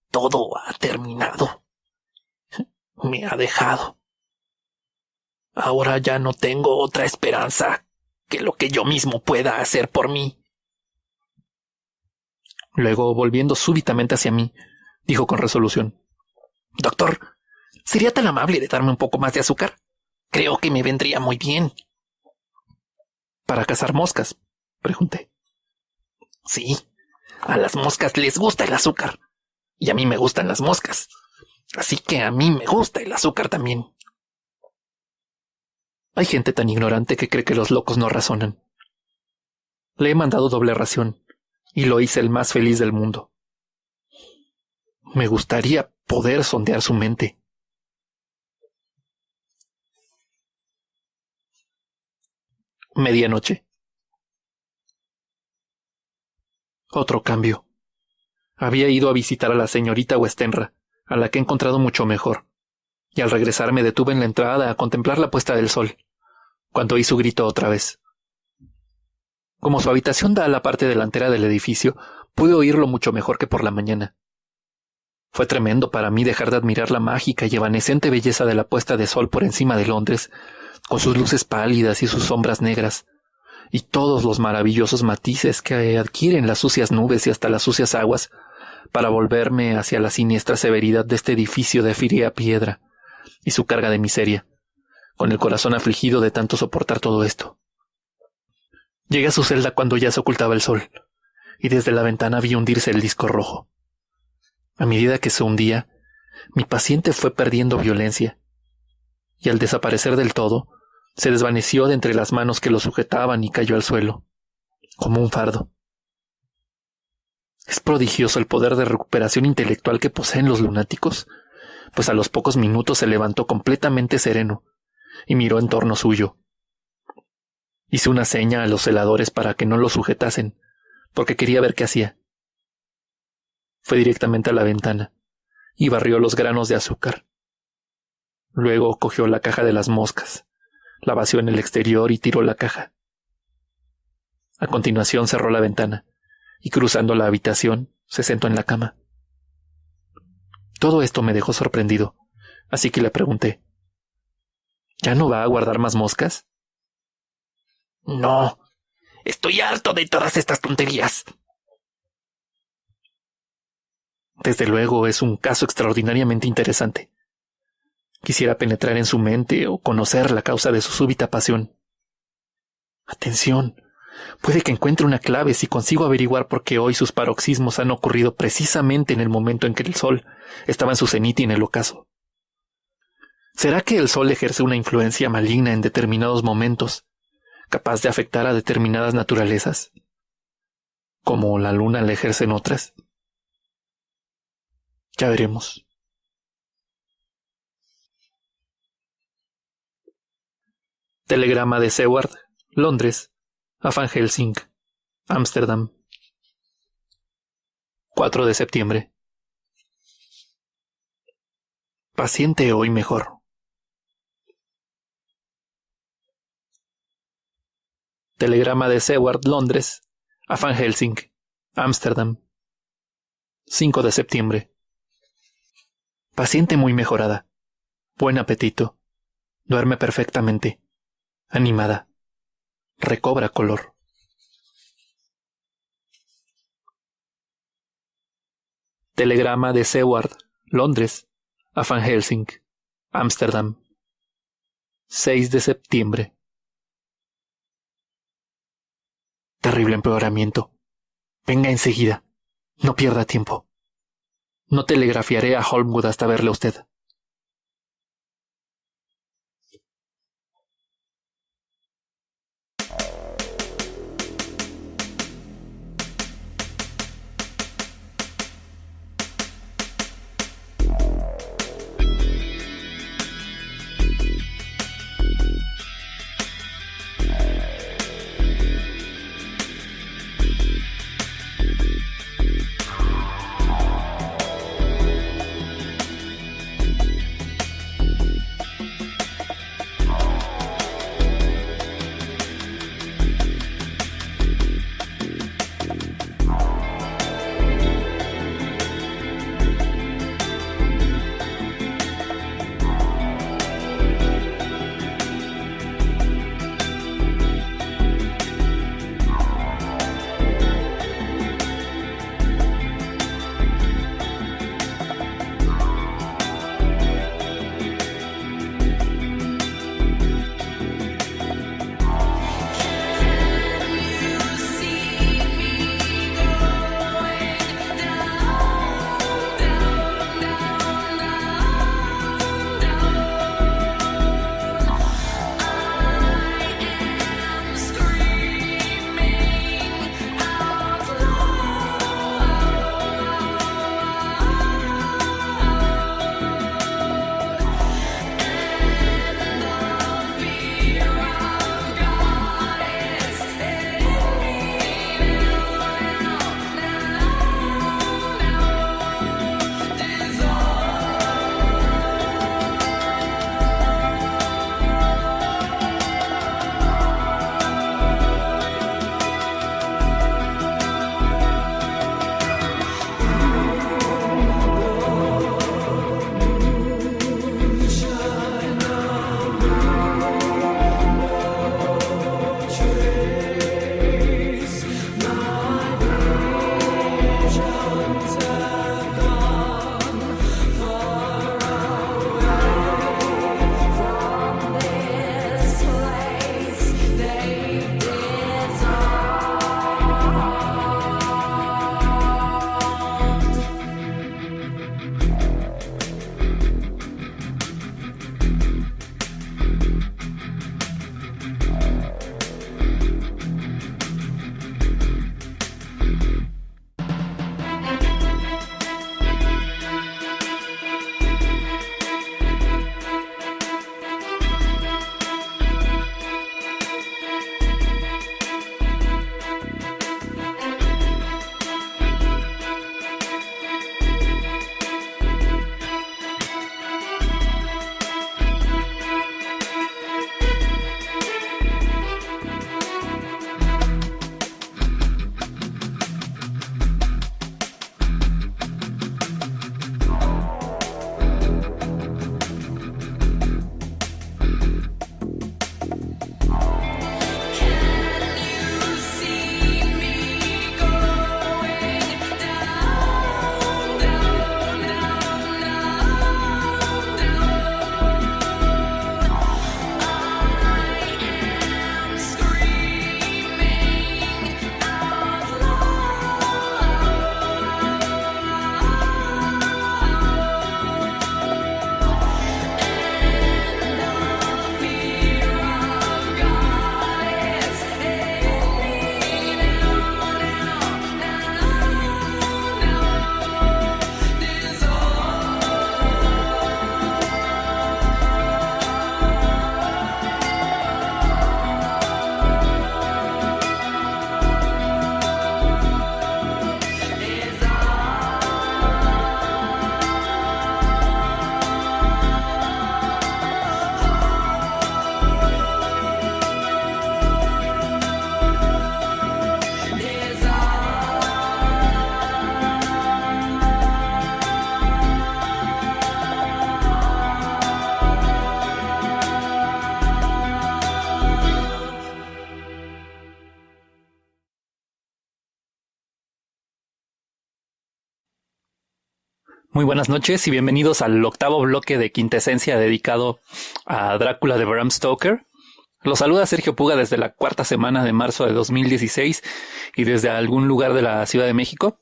«Todo ha terminado. Me ha dejado. Ahora ya no tengo otra esperanza que lo que yo mismo pueda hacer por mí». Luego, volviendo súbitamente hacia mí, dijo con resolución: «Doctor, ¿sería tan amable de darme un poco más de azúcar? Creo que me vendría muy bien». «¿Para cazar moscas?», pregunté. «Sí, a las moscas les gusta el azúcar, y a mí me gustan las moscas, así que a mí me gusta el azúcar también». Hay gente tan ignorante que cree que los locos no razonan. Le he mandado doble ración, y lo hice el más feliz del mundo. Me gustaría poder sondear su mente. Medianoche. Otro cambio. Había ido a visitar a la señorita Westenra, a la que he encontrado mucho mejor, y al regresar me detuve en la entrada a contemplar la puesta del sol, cuando oí su grito otra vez. Como su habitación da a la parte delantera del edificio, pude oírlo mucho mejor que por la mañana. Fue tremendo para mí dejar de admirar la mágica y evanescente belleza de la puesta de sol por encima de Londres, con sus luces pálidas y sus sombras negras, y todos los maravillosos matices que adquieren las sucias nubes y hasta las sucias aguas, para volverme hacia la siniestra severidad de este edificio de fría piedra y su carga de miseria, con el corazón afligido de tanto soportar todo esto. Llegué a su celda cuando ya se ocultaba el sol, y desde la ventana vi hundirse el disco rojo. A medida que se hundía, mi paciente fue perdiendo violencia, y al desaparecer del todo, se desvaneció de entre las manos que lo sujetaban y cayó al suelo, como un fardo. Es prodigioso el poder de recuperación intelectual que poseen los lunáticos, pues a los pocos minutos se levantó completamente sereno y miró en torno suyo. Hice una seña a los celadores para que no lo sujetasen, porque quería ver qué hacía. Fue directamente a la ventana y barrió los granos de azúcar. Luego cogió la caja de las moscas, la vació en el exterior y tiró la caja. A continuación cerró la ventana y, cruzando la habitación, se sentó en la cama. Todo esto me dejó sorprendido, así que le pregunté: ¿ya no va a guardar más moscas? No, estoy harto de todas estas tonterías. Desde luego es un caso extraordinariamente interesante. Quisiera penetrar en su mente o conocer la causa de su súbita pasión. Atención, puede que encuentre una clave si consigo averiguar por qué hoy sus paroxismos han ocurrido precisamente en el momento en que el sol estaba en su cenit y en el ocaso. ¿Será que el sol ejerce una influencia maligna en determinados momentos, capaz de afectar a determinadas naturalezas, como la luna la ejerce en otras? Ya veremos. Telegrama de Seward, Londres, a Van Helsing, Ámsterdam. 4 de septiembre. Paciente hoy mejor. Telegrama de Seward, Londres, a Van Helsing, Ámsterdam. 5 de septiembre. Paciente muy mejorada. Buen apetito. Duerme perfectamente. Animada. Recobra color. Telegrama de Seward, Londres, a Van Helsing, Ámsterdam. 6 de septiembre. Terrible empeoramiento. Venga enseguida. No pierda tiempo. No telegrafiaré a Holmwood hasta verle a usted. Muy buenas noches y bienvenidos al octavo bloque de Quintesencia dedicado a Drácula de Bram Stoker. Los saluda Sergio Puga desde la cuarta semana de marzo de 2016 y desde algún lugar de la Ciudad de México.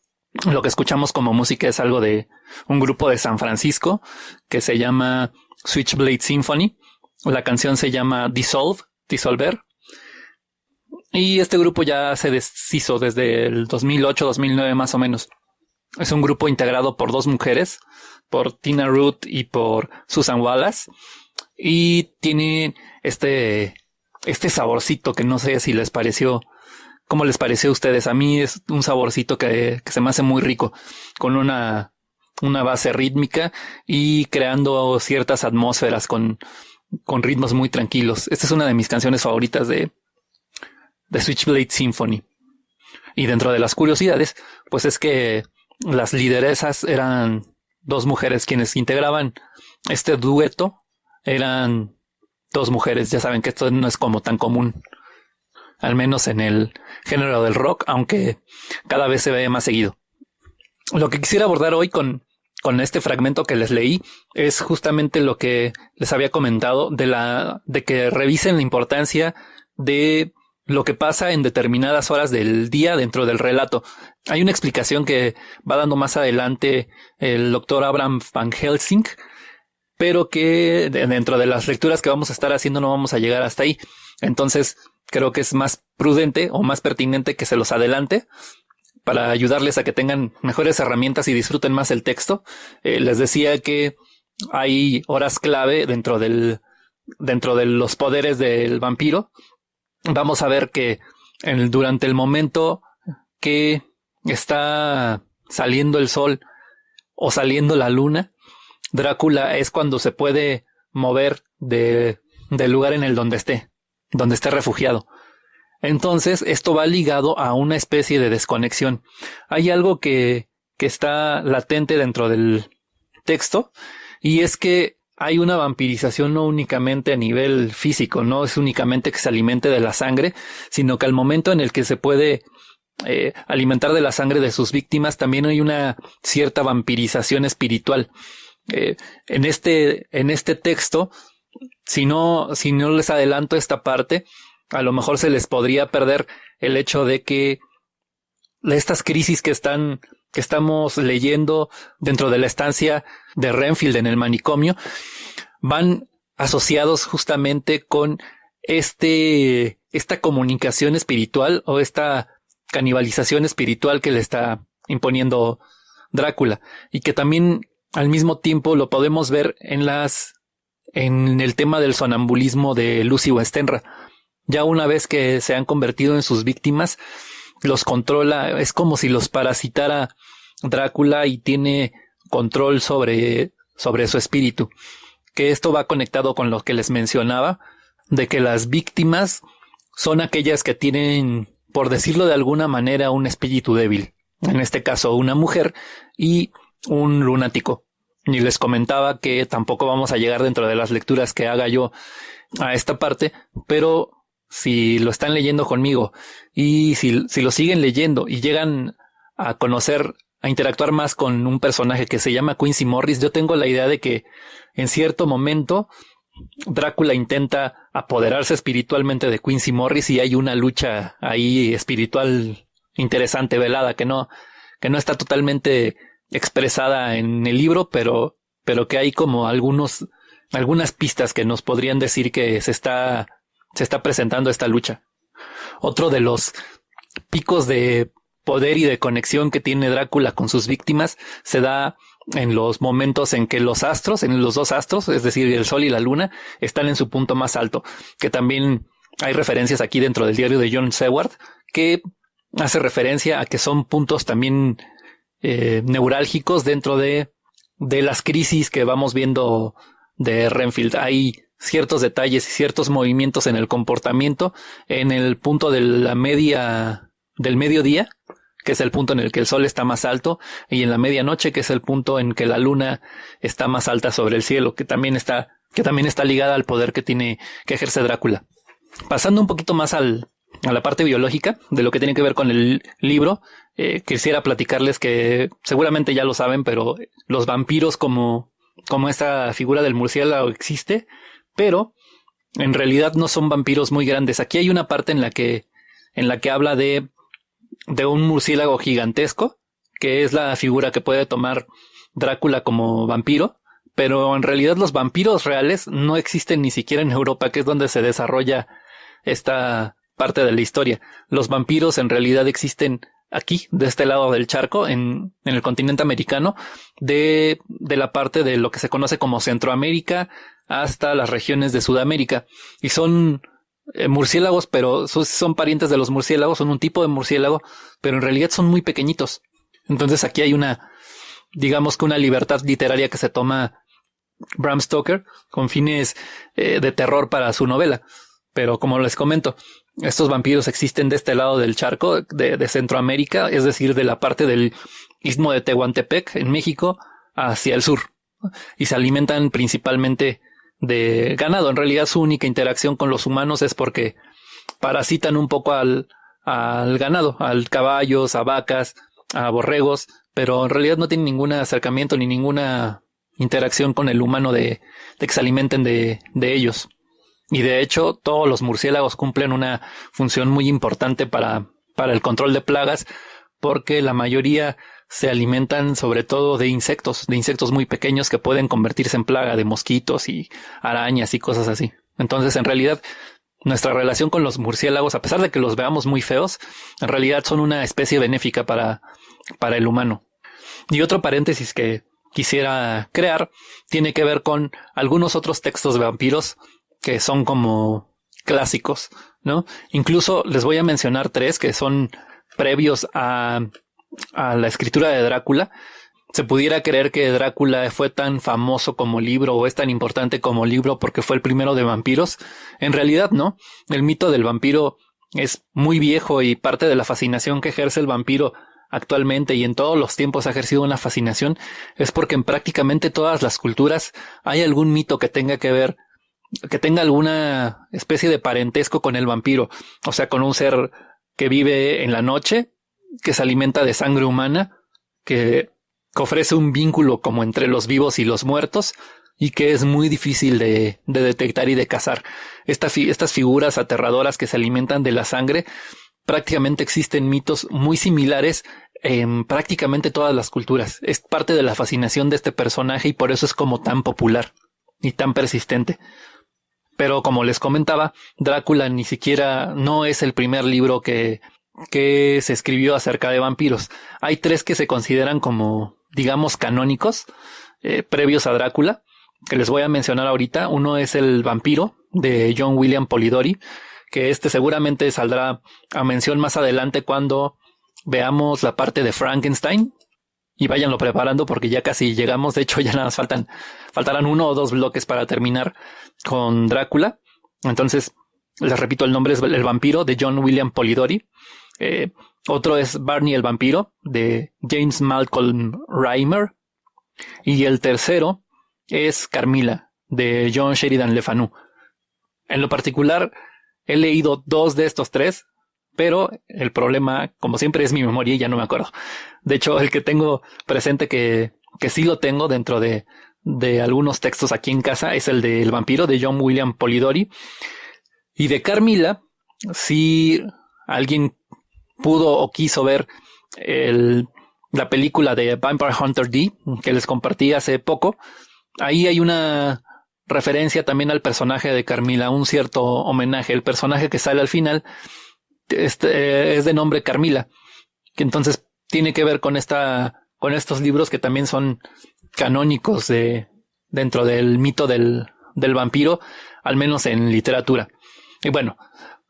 Lo que escuchamos como música es algo de un grupo de San Francisco que se llama Switchblade Symphony. La canción se llama Dissolver. Y este grupo ya se deshizo desde el 2008-2009 más o menos. Es un grupo integrado por dos mujeres, por Tina Root y por Susan Wallace. Y tiene este saborcito que no sé si les pareció, cómo les pareció a ustedes. A mí es un saborcito que se me hace muy rico, con una base rítmica y creando ciertas atmósferas con ritmos muy tranquilos. Esta es una de mis canciones favoritas de Switchblade Symphony. Y dentro de las curiosidades, pues es que las lideresas eran dos mujeres quienes integraban este dueto. Eran dos mujeres. Ya saben que esto no es como tan común, al menos en el género del rock, aunque cada vez se ve más seguido. Lo que quisiera abordar hoy con este fragmento que les leí es justamente lo que les había comentado de que revisen la importancia de lo que pasa en determinadas horas del día dentro del relato. Hay una explicación que va dando más adelante el doctor Abraham Van Helsing, pero que dentro de las lecturas que vamos a estar haciendo no vamos a llegar hasta ahí. Entonces creo que es más prudente o más pertinente que se los adelante para ayudarles a que tengan mejores herramientas y disfruten más el texto. Les decía que hay horas clave dentro de los poderes del vampiro. Vamos a ver que durante el momento que está saliendo el sol o saliendo la luna, Drácula es cuando se puede mover del lugar en el donde esté refugiado. Entonces, esto va ligado a una especie de desconexión. Hay algo que está latente dentro del texto, y es que hay una vampirización no únicamente a nivel físico, no es únicamente que se alimente de la sangre, sino que al momento en el que se puede alimentar de la sangre de sus víctimas, también hay una cierta vampirización espiritual. En este texto, si no les adelanto esta parte, a lo mejor se les podría perder el hecho de que estas crisis que estamos leyendo dentro de la estancia de Renfield en el manicomio van asociados justamente con esta comunicación espiritual o esta canibalización espiritual que le está imponiendo Drácula, y que también al mismo tiempo lo podemos ver en el tema del sonambulismo de Lucy Westenra. Ya una vez que se han convertido en sus víctimas, los controla, es como si los parasitara Drácula y tiene control sobre su espíritu. Que esto va conectado con lo que les mencionaba, de que las víctimas son aquellas que tienen, por decirlo de alguna manera, un espíritu débil. En este caso, una mujer y un lunático. Y les comentaba que tampoco vamos a llegar dentro de las lecturas que haga yo a esta parte, pero si lo están leyendo conmigo y si lo siguen leyendo y llegan a conocer, a interactuar más con un personaje que se llama Quincy Morris, yo tengo la idea de que en cierto momento Drácula intenta apoderarse espiritualmente de Quincy Morris y hay una lucha ahí espiritual interesante, velada, que no está totalmente expresada en el libro, pero que hay como algunas pistas que nos podrían decir que se está presentando esta lucha. Otro de los picos de poder y de conexión que tiene Drácula con sus víctimas se da en los momentos en que los dos astros, es decir, el sol y la luna, están en su punto más alto, que también hay referencias aquí dentro del diario de John Seward, que hace referencia a que son puntos también neurálgicos dentro de las crisis que vamos viendo de Renfield. Hay ciertos detalles y ciertos movimientos en el comportamiento en el punto del mediodía, que es el punto en el que el sol está más alto, y en la medianoche, que es el punto en que la luna está más alta sobre el cielo, que también está ligada al poder que ejerce Drácula. Pasando un poquito más al a la parte biológica de lo que tiene que ver con el libro, quisiera platicarles que seguramente ya lo saben, pero los vampiros como esta figura del murciélago existe, pero en realidad no son vampiros muy grandes. Aquí hay una parte en la que habla de un murciélago gigantesco, que es la figura que puede tomar Drácula como vampiro, pero en realidad los vampiros reales no existen ni siquiera en Europa, que es donde se desarrolla esta parte de la historia. Los vampiros en realidad existen aquí, de este lado del charco, en el continente americano, de la parte de lo que se conoce como Centroamérica hasta las regiones de Sudamérica. Y son murciélagos, pero son parientes de los murciélagos, son un tipo de murciélago, pero en realidad son muy pequeñitos. Entonces aquí hay digamos que una libertad literaria que se toma Bram Stoker con fines de terror para su novela. Pero como les comento, estos vampiros existen de este lado del charco de Centroamérica, es decir, de la parte del istmo de Tehuantepec en México hacia el sur, y se alimentan principalmente de ganado. En realidad su única interacción con los humanos es porque parasitan un poco al ganado, a caballos, a vacas, a borregos, pero en realidad no tienen ningún acercamiento ni ninguna interacción con el humano de que se alimenten de ellos. Y de hecho, todos los murciélagos cumplen una función muy importante para el control de plagas, porque la mayoría se alimentan sobre todo de insectos muy pequeños que pueden convertirse en plaga, de mosquitos y arañas y cosas así. Entonces, en realidad, nuestra relación con los murciélagos, a pesar de que los veamos muy feos, en realidad son una especie benéfica para el humano. Y otro paréntesis que quisiera crear tiene que ver con algunos otros textos de vampiros que son como clásicos, ¿no? Incluso les voy a mencionar 3 que son previos a la escritura de Drácula. Se pudiera creer que Drácula fue tan famoso como libro o es tan importante como libro porque fue el primero de vampiros. En realidad no. El mito del vampiro es muy viejo y parte de la fascinación que ejerce el vampiro actualmente y en todos los tiempos ha ejercido una fascinación es porque en prácticamente todas las culturas hay algún mito que tenga que ver, que tenga alguna especie de parentesco con el vampiro, o sea, con un ser que vive en la noche, que se alimenta de sangre humana, que ofrece un vínculo como entre los vivos y los muertos y que es muy difícil de detectar y de cazar. Estas figuras aterradoras que se alimentan de la sangre, prácticamente existen mitos muy similares en prácticamente todas las culturas. Es parte de la fascinación de este personaje y por eso es como tan popular y tan persistente. Pero como les comentaba, Drácula ni siquiera no es el primer libro que se escribió acerca de vampiros. Hay 3 que se consideran como, digamos, canónicos, previos a Drácula, que les voy a mencionar ahorita. Uno es El vampiro, de John William Polidori, que seguramente saldrá a mención más adelante cuando veamos la parte de Frankenstein. Y váyanlo preparando porque ya casi llegamos. De hecho, ya nada más faltarán 1 o 2 bloques para terminar con Drácula. Entonces, les repito, el nombre es El vampiro, de John William Polidori. Otro es Barney el vampiro, de James Malcolm Reimer. Y el tercero es Carmilla, de John Sheridan Le Fanu. En lo particular, he leído 2 de estos 3, pero el problema, como siempre, es mi memoria y ya no me acuerdo. De hecho, el que tengo presente que sí lo tengo dentro de algunos textos aquí en casa es el de El vampiro, de John William Polidori. Y de Carmilla, si alguien pudo o quiso ver la película de Vampire Hunter D, que les compartí hace poco, ahí hay una referencia también al personaje de Carmilla, un cierto homenaje. El personaje que sale al final es de nombre Carmilla, que entonces tiene que ver con estos libros que también son canónicos dentro del mito del vampiro, al menos en literatura. Y bueno,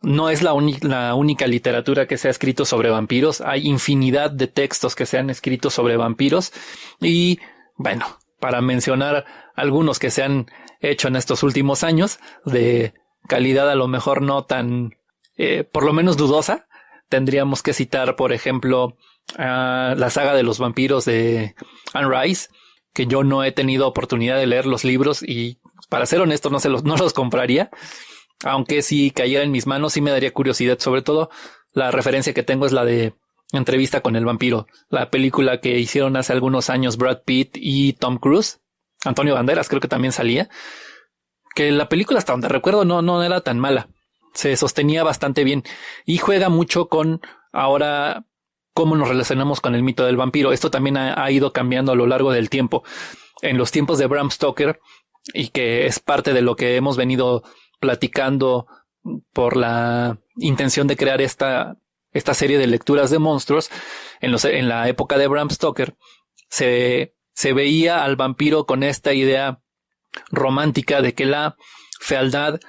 no es la única literatura que se ha escrito sobre vampiros. Hay infinidad de textos que se han escrito sobre vampiros. Y bueno, para mencionar algunos que se han hecho en estos últimos años, de calidad a lo mejor no tan, por lo menos dudosa, tendríamos que citar, por ejemplo, la saga de los vampiros de Anne Rice, que yo no he tenido oportunidad de leer los libros y, para ser honesto, no los compraría. aunque si cayera en mis manos sí me daría curiosidad. Sobre todo la referencia que tengo es la de Entrevista con el vampiro, la película que hicieron hace algunos años Brad Pitt y Tom Cruise. Antonio Banderas creo que también salía, que la película, hasta donde recuerdo, no era tan mala, se sostenía bastante bien y juega mucho con ahora cómo nos relacionamos con el mito del vampiro. Esto también ha ido cambiando a lo largo del tiempo. En los tiempos de Bram Stoker, y que es parte de lo que hemos venido platicando por la intención de crear esta serie de lecturas de monstruos, en la época de Bram Stoker, se veía al vampiro con esta idea romántica de que la fealdad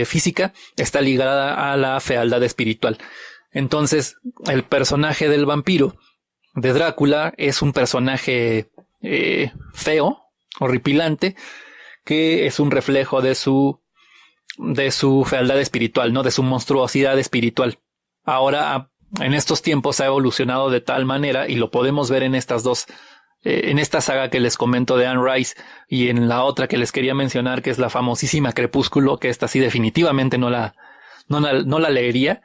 física está ligada a la fealdad espiritual. Entonces, el personaje del vampiro de Drácula es un personaje feo, horripilante, que es un reflejo de su fealdad espiritual, ¿no? De su monstruosidad espiritual. Ahora, en estos tiempos ha evolucionado de tal manera, y lo podemos ver en estas dos, en esta saga que les comento de Anne Rice y en la otra que les quería mencionar, que es la famosísima Crepúsculo, que esta sí definitivamente no la leería,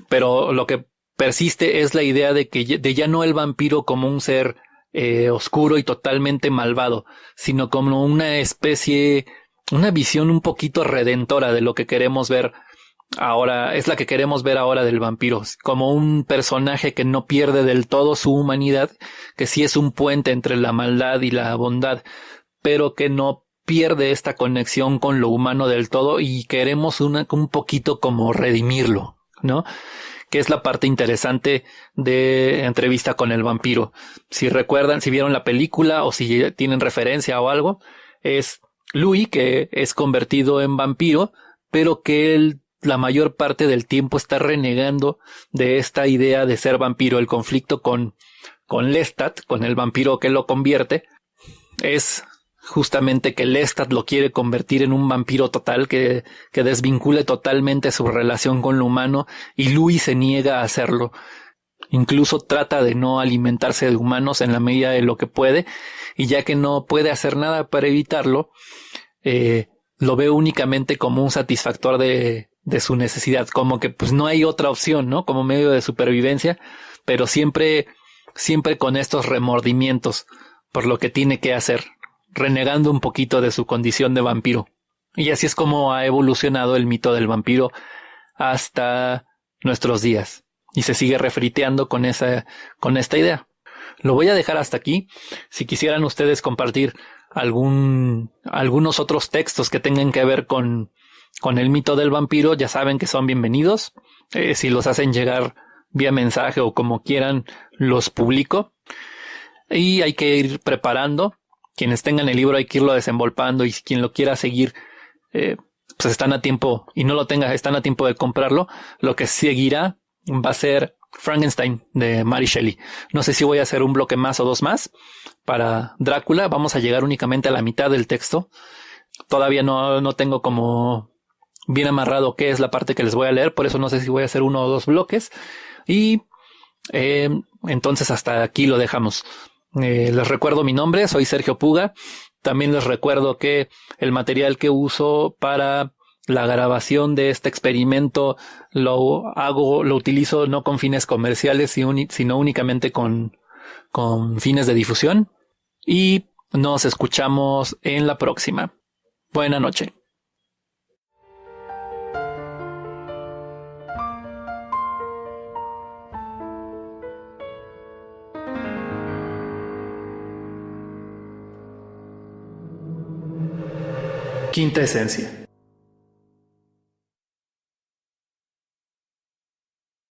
pero lo que persiste es la idea de ya no el vampiro como un ser oscuro y totalmente malvado, sino como una visión un poquito redentora de lo que queremos ver ahora, es la que queremos ver ahora del vampiro, como un personaje que no pierde del todo su humanidad, que sí es un puente entre la maldad y la bondad, pero que no pierde esta conexión con lo humano del todo, y queremos un poquito como redimirlo, ¿no? Que es la parte interesante de Entrevista con el vampiro. Si recuerdan, si vieron la película o si tienen referencia o algo, es Louis, que es convertido en vampiro, pero que él la mayor parte del tiempo está renegando de esta idea de ser vampiro. El conflicto con Lestat, con el vampiro que lo convierte, es justamente que Lestat lo quiere convertir en un vampiro total, que desvincule totalmente su relación con lo humano, y Louis se niega a hacerlo. Incluso trata de no alimentarse de humanos en la medida de lo que puede, y ya que no puede hacer nada para evitarlo, lo ve únicamente como un satisfactor de su necesidad, como que pues no hay otra opción, ¿no? Como medio de supervivencia, pero siempre con estos remordimientos por lo que tiene que hacer, renegando un poquito de su condición de vampiro. Y así es como ha evolucionado el mito del vampiro hasta nuestros días. Y se sigue refriteando con esta idea. Lo voy a dejar hasta aquí. Si quisieran ustedes compartir algunos otros textos que tengan que ver con el mito del vampiro, ya saben que son bienvenidos. Si los hacen llegar vía mensaje o como quieran, los publico. Y hay que ir preparando. Quienes tengan el libro hay que irlo desenvolpando, y quien lo quiera seguir, pues están a tiempo, y no lo tenga, están a tiempo de comprarlo. Lo que seguirá va a ser Frankenstein de Mary Shelley. No sé si voy a hacer un bloque más o dos más para Drácula. Vamos a llegar únicamente a la mitad del texto. Todavía no tengo como bien amarrado qué es la parte que les voy a leer, por eso no sé si voy a hacer uno o dos bloques. Y entonces hasta aquí lo dejamos. Les recuerdo mi nombre, soy Sergio Puga. También les recuerdo que el material que uso para la grabación de este experimento lo utilizo no con fines comerciales, sino únicamente con fines de difusión. Y nos escuchamos en la próxima. Buena noche. Quinta esencia.